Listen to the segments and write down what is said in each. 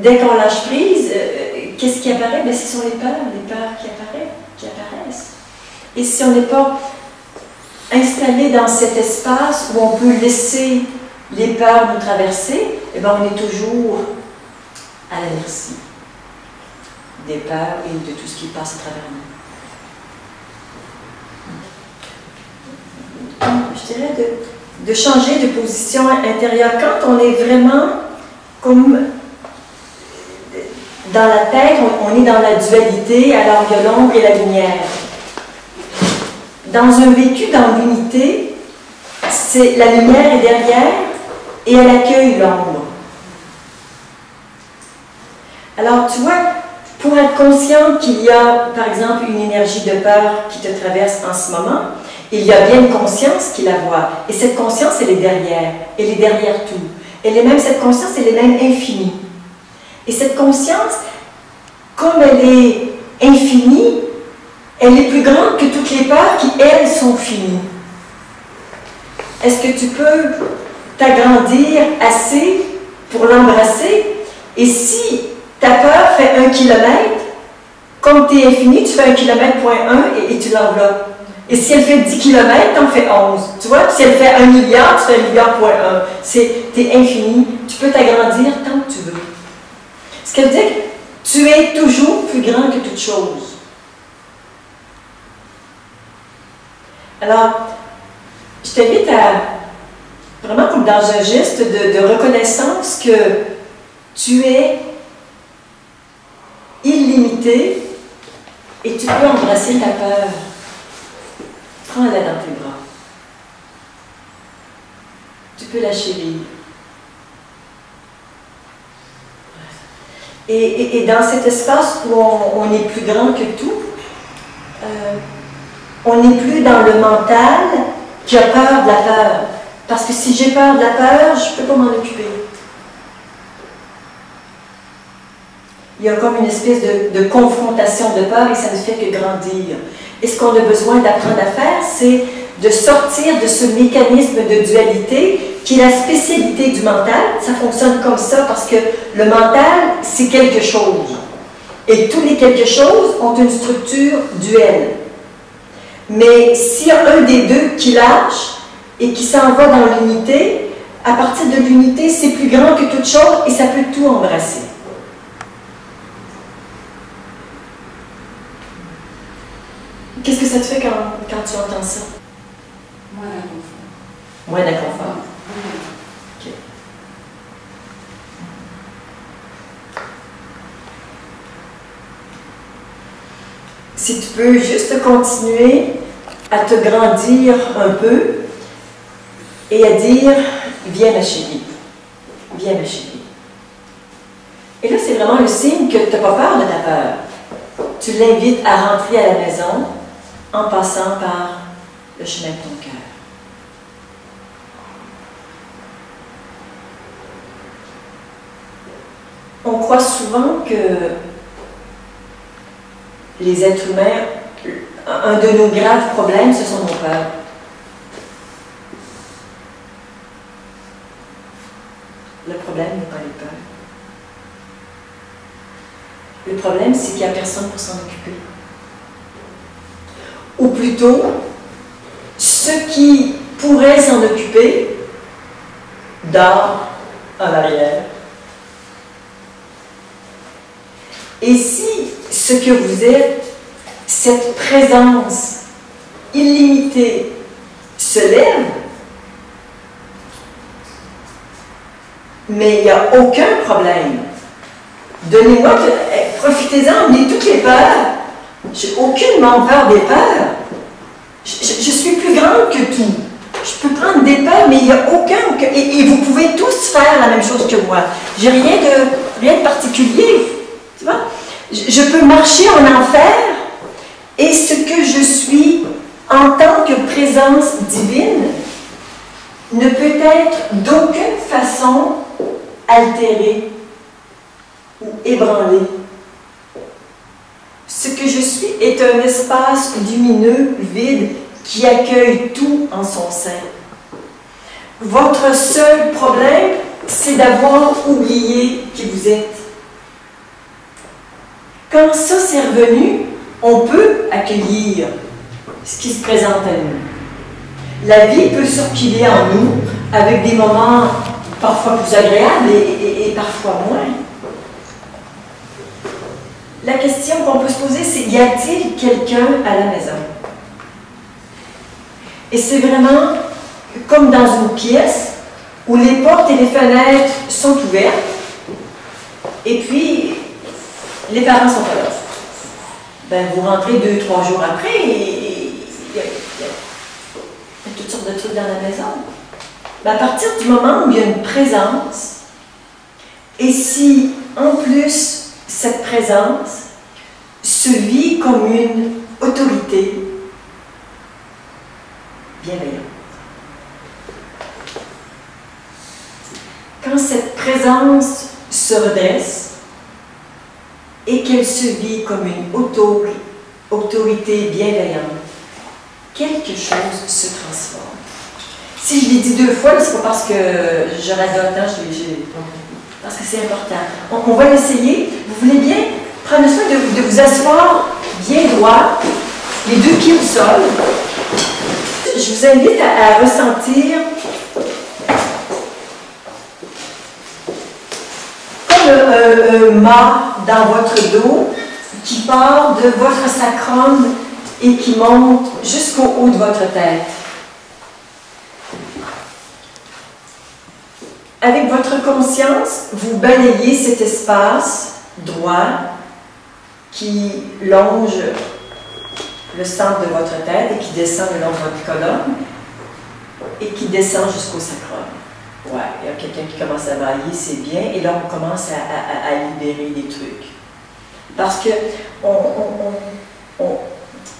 dès qu'on lâche prise, qu'est-ce qui apparaît? Bien, ce sont les peurs qui apparaissent. Et si on n'est pas installé dans cet espace où on peut laisser les peurs nous traverser, eh bien, on est toujours à la merci des peurs et de tout ce qui passe à travers nous. Je dirais de changer de position intérieure. Quand on est vraiment comme dans la tête, on est dans la dualité, alors il y a l'ombre et la lumière. Dans un vécu dans l'unité, la lumière est derrière et elle accueille l'ombre. Alors, tu vois, pour être conscient qu'il y a, par exemple, une énergie de peur qui te traverse en ce moment, il y a bien une conscience qui la voit. Et cette conscience, elle est derrière. Elle est derrière tout. Cette conscience, elle est même infinie. Et cette conscience, comme elle est infinie, elle est plus grande que toutes les peurs qui, elles, sont finies. Est-ce que tu peux t'agrandir assez pour l'embrasser? Et si ta peur fait 1 kilomètre, comme tu es infini, tu fais 1 km,1 et tu l'enveloppes. Et si elle fait 10 km, tu en fais 11. Tu vois? Si elle fait 1 milliard, tu fais 1 milliard,1. Tu es infini. Tu peux t'agrandir tant que tu veux. Ce qui veut dire que tu es toujours plus grand que toute chose. Alors, je t'invite à, vraiment comme dans un geste de reconnaissance que tu es illimité et tu peux embrasser ta peur. Prends-la dans tes bras. Tu peux la chérir. Et dans cet espace où on est plus grand que tout, on n'est plus dans le mental qui a peur de la peur. Parce que si j'ai peur de la peur, je ne peux pas m'en occuper. Il y a comme une espèce de confrontation de peur et ça ne fait que grandir. Et ce qu'on a besoin d'apprendre à faire, c'est de sortir de ce mécanisme de dualité qui est la spécialité du mental. Ça fonctionne comme ça parce que le mental, c'est quelque chose. Et tous les quelque chose ont une structure duelle. Mais s'il y a un des deux qui lâche et qui s'en va dans l'unité, à partir de l'unité, c'est plus grand que toute chose et ça peut tout embrasser. Qu'est-ce que ça te fait quand tu entends ça? Moins d'inconfort. Moins d'inconfort. OK. Si tu peux juste continuer à te grandir un peu et à dire « Viens ma chérie, viens ma chérie ». Et là, c'est vraiment le signe que tu n'as pas peur de ta peur. Tu l'invites à rentrer à la maison en passant par le chemin de ton cœur. On croit souvent que les êtres humains, un de nos graves problèmes, ce sont nos peurs. Le problème n'est pas les peurs. Le problème, c'est qu'il n'y a personne pour s'en occuper. Ou plutôt, ceux qui pourraient s'en occuper dorment en arrière. Et si ce que vous êtes, cette présence illimitée, se lève, mais il n'y a aucun problème. Donnez-moi, profitez-en, emmenez toutes les peurs. J'ai aucunement peur des peurs. Je suis plus grande que tout. Je peux prendre des peurs, mais il n'y a aucun... Et vous pouvez tous faire la même chose que moi. J'ai rien de particulier. Tu vois? Je peux marcher en enfer et ce que je suis en tant que présence divine ne peut être d'aucune façon altéré ou ébranlé. Ce que je suis est un espace lumineux, vide, qui accueille tout en son sein. Votre seul problème, c'est d'avoir oublié qui vous êtes. Quand ça s'est revenu, on peut accueillir ce qui se présente à nous. La vie peut circuler en nous avec des moments parfois plus agréables et parfois moins. La question qu'on peut se poser, c'est y a-t-il quelqu'un à la maison? Et c'est vraiment comme dans une pièce où les portes et les fenêtres sont ouvertes et puis les parents sont pas là. Ben, vous rentrez 2-3 jours après et il y a toutes sortes de trucs dans la maison. Ben, à partir du moment où il y a une présence, et si en plus cette présence se vit comme une autorité bienveillante. Quand cette présence se redresse et qu'elle se vit comme une autorité bienveillante, quelque chose se transforme. Si je l'ai dit 2 fois, c'est pas parce que je radote, parce que c'est important. On va l'essayer. Vous voulez bien prendre soin de vous asseoir bien droit, les 2 pieds au sol. Je vous invite à ressentir comme un mât dans votre dos qui part de votre sacrum et qui monte jusqu'au haut de votre tête. Avec votre conscience, vous balayez cet espace droit qui longe le centre de votre tête et qui descend le long de votre colonne et qui descend jusqu'au sacrum. Ouais, il y a quelqu'un qui commence à bailler, c'est bien, et là on commence à libérer des trucs. Parce que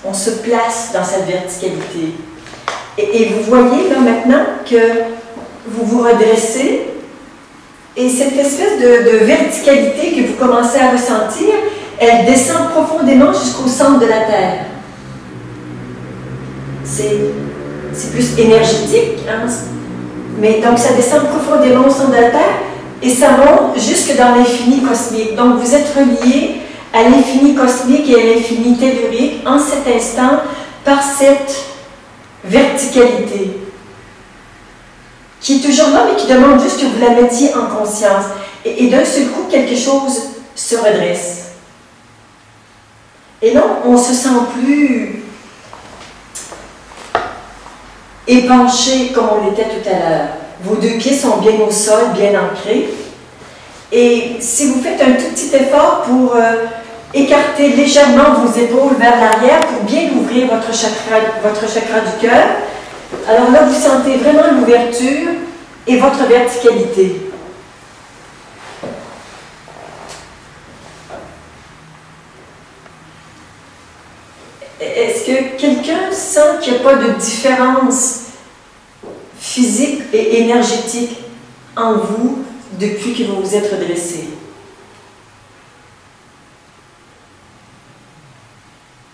on se place dans cette verticalité. Et vous voyez là maintenant que vous vous redressez et cette espèce de verticalité que vous commencez à ressentir, elle descend profondément jusqu'au centre de la Terre. C'est plus énergétique, hein? Mais donc ça descend profondément au centre de la Terre et ça monte jusque dans l'infini cosmique. Donc vous êtes relié à l'infini cosmique et à l'infini tellurique en cet instant par cette verticalité qui est toujours là mais qui demande juste que vous la mettiez en conscience. Et d'un seul coup, quelque chose se redresse. Et là, on ne se sent plus épanché comme on l'était tout à l'heure. Vos 2 pieds sont bien au sol, bien ancrés. Et si vous faites un tout petit effort pour écarter légèrement vos épaules vers l'arrière pour bien ouvrir votre chakra du cœur, alors là, vous sentez vraiment l'ouverture et votre verticalité. Est-ce que quelqu'un sent qu'il n'y a pas de différence physique et énergétique en vous depuis que vous vous êtes redressé?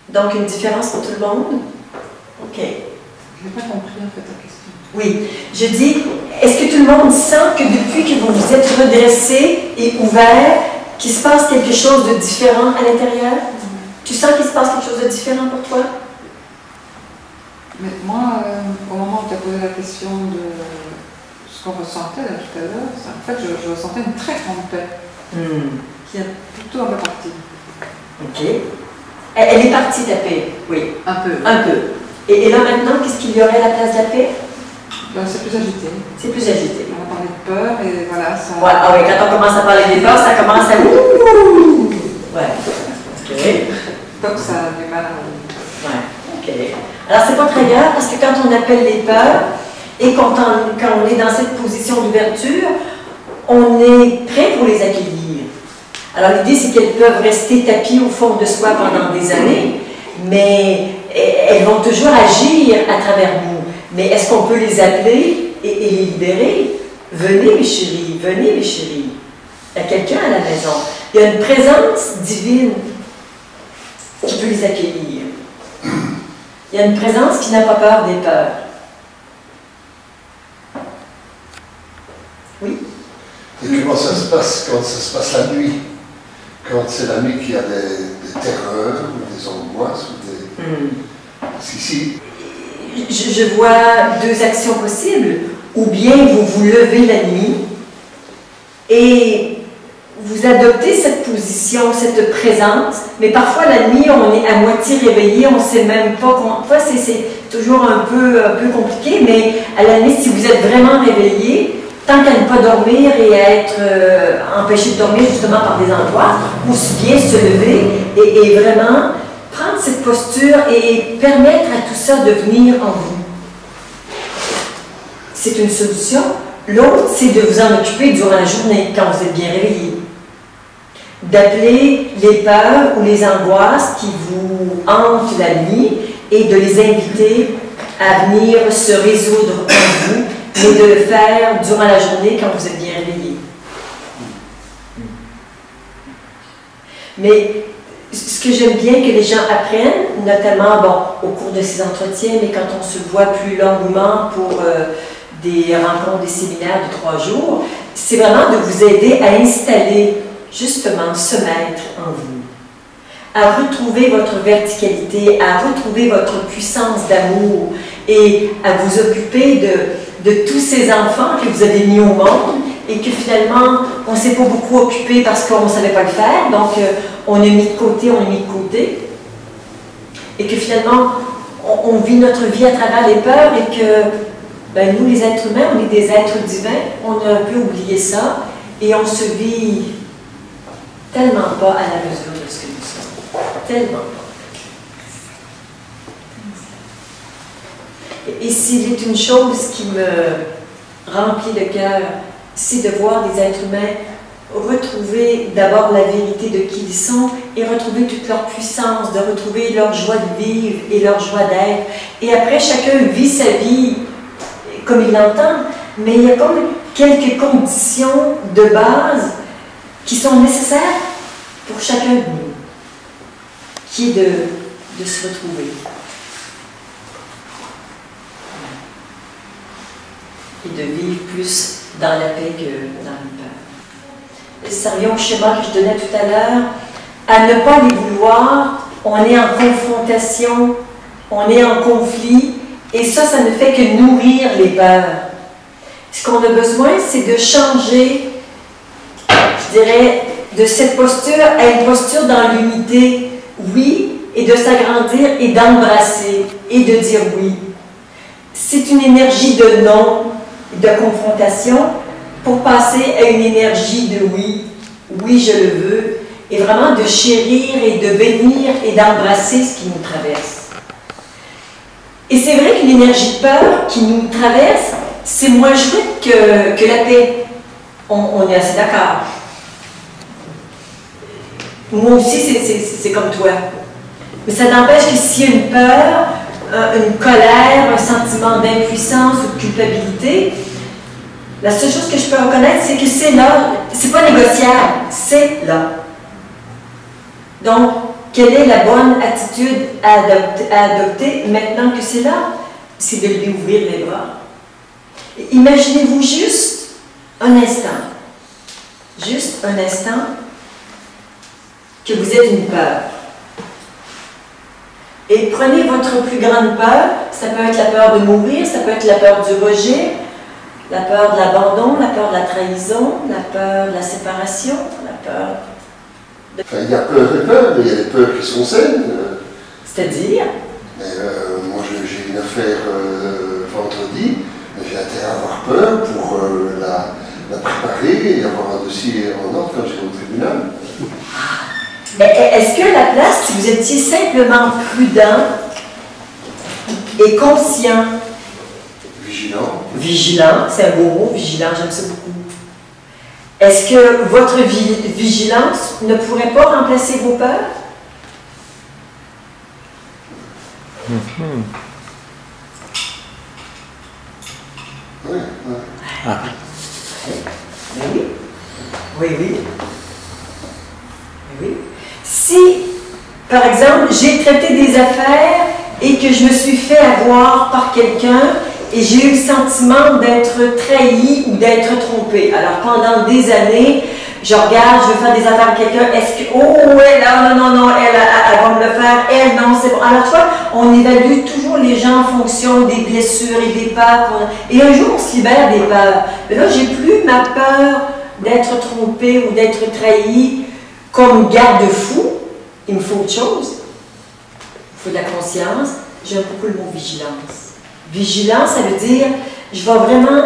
Donc, une différence pour tout le monde? OK. Je n'ai pas compris en fait ta question. Oui, je dis, est-ce que tout le monde sent que depuis que vous vous êtes redressé et ouvert, qu'il se passe quelque chose de différent à l'intérieur? Tu sens qu'il se passe quelque chose de différent pour toi? Mais moi, au moment où tu as posé la question de ce qu'on ressentait là, tout à l'heure, en fait, je ressentais une très grande paix qui est plutôt un peu partie. OK. Elle est partie, ta paix? Oui. Un peu. Un peu. Et là maintenant, qu'est-ce qu'il y aurait à la place de la paix? Ben, c'est plus agité. C'est plus agité. On a parlé de peur et voilà, ça... Ouais, ah oui, quand on commence à parler des peurs, ça commence à... Ouh! Ouais. OK. Donc ça a du mal à... Ouais. OK. Alors, c'est pas très grave parce que quand on appelle les peurs et quand on est dans cette position d'ouverture, on est prêt pour les accueillir. Alors, l'idée, c'est qu'elles peuvent rester tapies au fond de soi pendant des années, mais elles vont toujours agir à travers nous. Mais est-ce qu'on peut les appeler et les libérer? Venez, mes chéris, venez, mes chéris. Il y a quelqu'un à la maison. Il y a une présence divine qui peut les accueillir. Il y a une présence qui n'a pas peur des peurs. Oui? Et comment ça se passe quand ça se passe la nuit? quand c'est l'ami qui a des terreurs, ou des angoisses, ou des... Parce qu'ici... Je vois deux actions possibles. Ou bien vous vous levez la nuit et vous adoptez cette position, cette présence, mais parfois la nuit, on est à moitié réveillé, on ne sait même pas comment... Enfin, c'est toujours un peu compliqué, mais à la nuit, si vous êtes vraiment réveillé, tant qu'à ne pas dormir et à être empêché de dormir justement par des angoisses, aussi bien se lever et vraiment prendre cette posture et permettre à tout ça de venir en vous. C'est une solution. L'autre, c'est de vous en occuper durant la journée, quand vous êtes bien réveillé. D'appeler les peurs ou les angoisses qui vous hantent la nuit et de les inviter à venir se résoudre en vous, mais de le faire durant la journée quand vous êtes bien réveillé. Mais ce que j'aime bien que les gens apprennent, notamment au cours de ces entretiens, mais quand on se voit plus longuement pour des rencontres, des séminaires de 3 jours, c'est vraiment de vous aider à installer justement ce maître en vous, à retrouver votre verticalité, à retrouver votre puissance d'amour et à vous occuper de tous ces enfants que vous avez mis au monde et que finalement on ne s'est pas beaucoup occupé parce qu'on ne savait pas le faire, donc on a mis de côté, et que finalement on vit notre vie à travers les peurs et que nous les êtres humains, on est des êtres divins, on a un peu oublié ça et on se vit tellement pas à la mesure de ce que nous sommes. Tellement pas. Et s'il est une chose qui me remplit le cœur, c'est de voir des êtres humains retrouver d'abord la vérité de qui ils sont et retrouver toute leur puissance, de retrouver leur joie de vivre et leur joie d'être. Et après, chacun vit sa vie comme il l'entend, mais il y a comme quelques conditions de base qui sont nécessaires pour chacun de nous, qui est de se retrouver. Et de vivre plus dans la paix que dans la peur. Ça revient au schéma que je donnais tout à l'heure. À ne pas les vouloir, on est en confrontation, on est en conflit, et ça ne fait que nourrir les peurs. Ce qu'on a besoin, c'est de changer, je dirais, de cette posture à une posture dans l'unité, oui, et de s'agrandir et d'embrasser et de dire oui. C'est une énergie de non, de confrontation, pour passer à une énergie de oui, oui je le veux, et vraiment de chérir et de bénir et d'embrasser ce qui nous traverse. Et c'est vrai qu'une énergie de peur qui nous traverse, c'est moins chouette que la paix. On est assez d'accord. Moi aussi, c'est comme toi. Mais ça n'empêche que s'il y a une peur, une colère, un sentiment d'impuissance ou de culpabilité, la seule chose que je peux reconnaître, c'est que c'est là, c'est pas négociable, c'est là. Donc, quelle est la bonne attitude à adopter maintenant que c'est là? C'est de lui ouvrir les bras. Imaginez-vous juste un instant, que vous êtes une peur. Et prenez votre plus grande peur, ça peut être la peur de mourir, ça peut être la peur du rejet, la peur de l'abandon, la peur de la trahison, la peur de la séparation, la peur de... Enfin, il y a peur et peur, mais il y a des peurs qui sont saines. C'est-à-dire? Moi, j'ai une affaire vendredi, j'ai intérêt à avoir peur pour la préparer et avoir un dossier en ordre quand j'irai au tribunal. Est-ce que à la place, si vous étiez simplement prudent et conscient, vigilant, c'est un beau mot, vigilant, j'aime ça beaucoup. Est-ce que votre vigilance ne pourrait pas remplacer vos peurs? Oui. Ah. Oui. Oui, oui. Oui. Si, par exemple, j'ai traité des affaires et que je me suis fait avoir par quelqu'un et j'ai eu le sentiment d'être trahi ou d'être trompé. Alors, pendant des années, Je regarde, je veux faire des affaires avec quelqu'un, est-ce que, oh, elle, non, elle va me le faire, elle, non, c'est bon. Alors, tu vois, on évalue toujours les gens en fonction des blessures et des peurs. Et un jour, on se libère des peurs. Mais là, j'ai plus ma peur d'être trompée ou d'être trahie comme garde-fou. Il me faut autre chose. Il faut de la conscience. J'aime beaucoup le mot vigilance. Vigilance, ça veut dire, je vais vraiment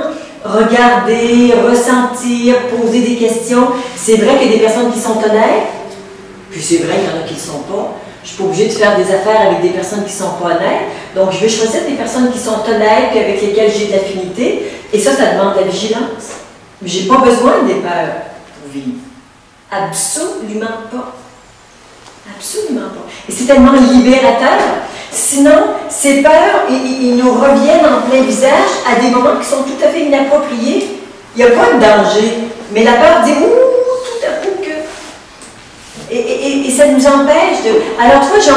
regarder, ressentir, poser des questions. C'est vrai qu'il y a des personnes qui sont honnêtes, puis c'est vrai qu'il y en a qui ne le sont pas. Je ne suis pas obligée de faire des affaires avec des personnes qui ne sont pas honnêtes. Donc, je vais choisir des personnes qui sont honnêtes et avec lesquelles j'ai de l'affinité. Et ça demande de la vigilance. Mais je n'ai pas besoin des peurs pour vivre. Absolument pas. Absolument pas. Et c'est tellement libérateur. Sinon, ces peurs, ils nous reviennent en plein visage à des moments qui sont tout à fait inappropriés. Il n'y a pas de danger. Mais la peur dit, ouh, tout à coup que... Et ça nous empêche de... Alors, toi, j'ai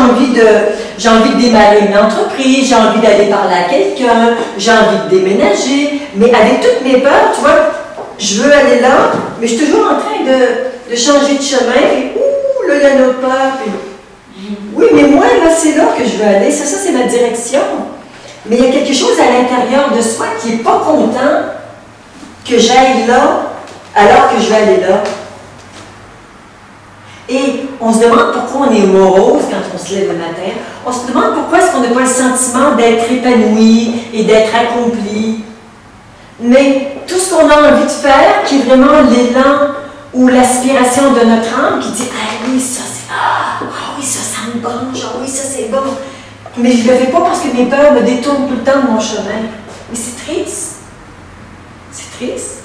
envie de démarrer une entreprise, j'ai envie d'aller parler à quelqu'un, j'ai envie de déménager, mais avec toutes mes peurs, tu vois, je veux aller là, mais je suis toujours en train de changer de chemin, et ouh, là, il y a notre peur, puis... Oui, mais moi, là, c'est là que je veux aller. Ça c'est ma direction. Mais il y a quelque chose à l'intérieur de soi qui n'est pas content que j'aille là, alors que je vais aller là. Et on se demande pourquoi on est morose quand on se lève le matin. On se demande pourquoi est-ce qu'on n'a pas le sentiment d'être épanoui et d'être accompli. Mais tout ce qu'on a envie de faire, qui est vraiment l'élan ou l'aspiration de notre âme, qui dit « Ah oui, ça c'est... Ah oui, ça me branche, ah oui, ça c'est bon. » Mais je ne le fais pas parce que mes peurs me détournent tout le temps de mon chemin. Mais c'est triste. C'est triste.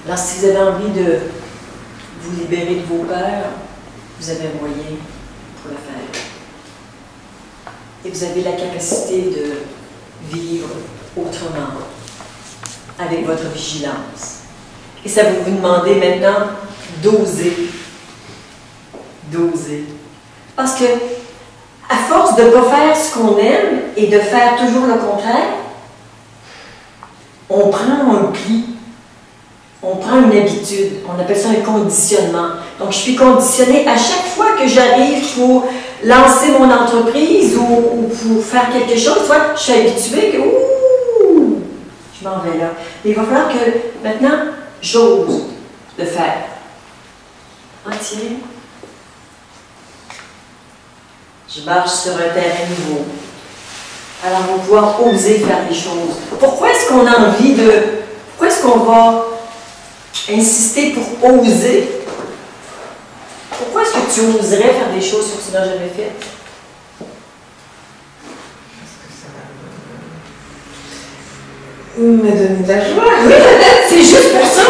Alors, si vous avez envie de vous libérer de vos peurs, vous avez un moyen pour le faire. Et vous avez la capacité de vivre autrement, avec votre vigilance. Et ça va vous demander maintenant d'oser. D'oser. Parce que, à force de ne pas faire ce qu'on aime et de faire toujours le contraire, on prend un pli. On prend une habitude, on appelle ça un conditionnement. Donc, je suis conditionnée à chaque fois que j'arrive pour lancer mon entreprise ou pour faire quelque chose, tu vois, je suis habituée que, ouh, je m'en vais là. Mais il va falloir que, maintenant, j'ose le faire. Entier. Je marche sur un terrain nouveau. Alors, on va pouvoir oser faire les choses. Pourquoi est-ce qu'on a envie de... Pourquoi est-ce qu'on va insister pour oser? Pourquoi est-ce que tu oserais faire des choses que tu n'as jamais faites? Me donner de la joie. Oui, c'est juste pour ça.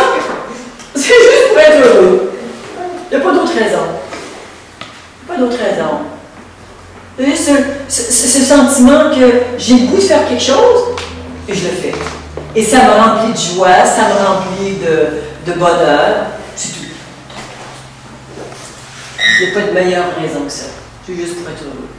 C'est juste pour être heureux. Il n'y a pas d'autre raison. Pas d'autre raison. C'est juste ce sentiment que j'ai le goût de faire quelque chose et je le fais. Et ça me remplit de joie, ça me remplit de bonheur. C'est tout. Il n'y a pas de meilleure raison que ça. C'est juste pour être heureux.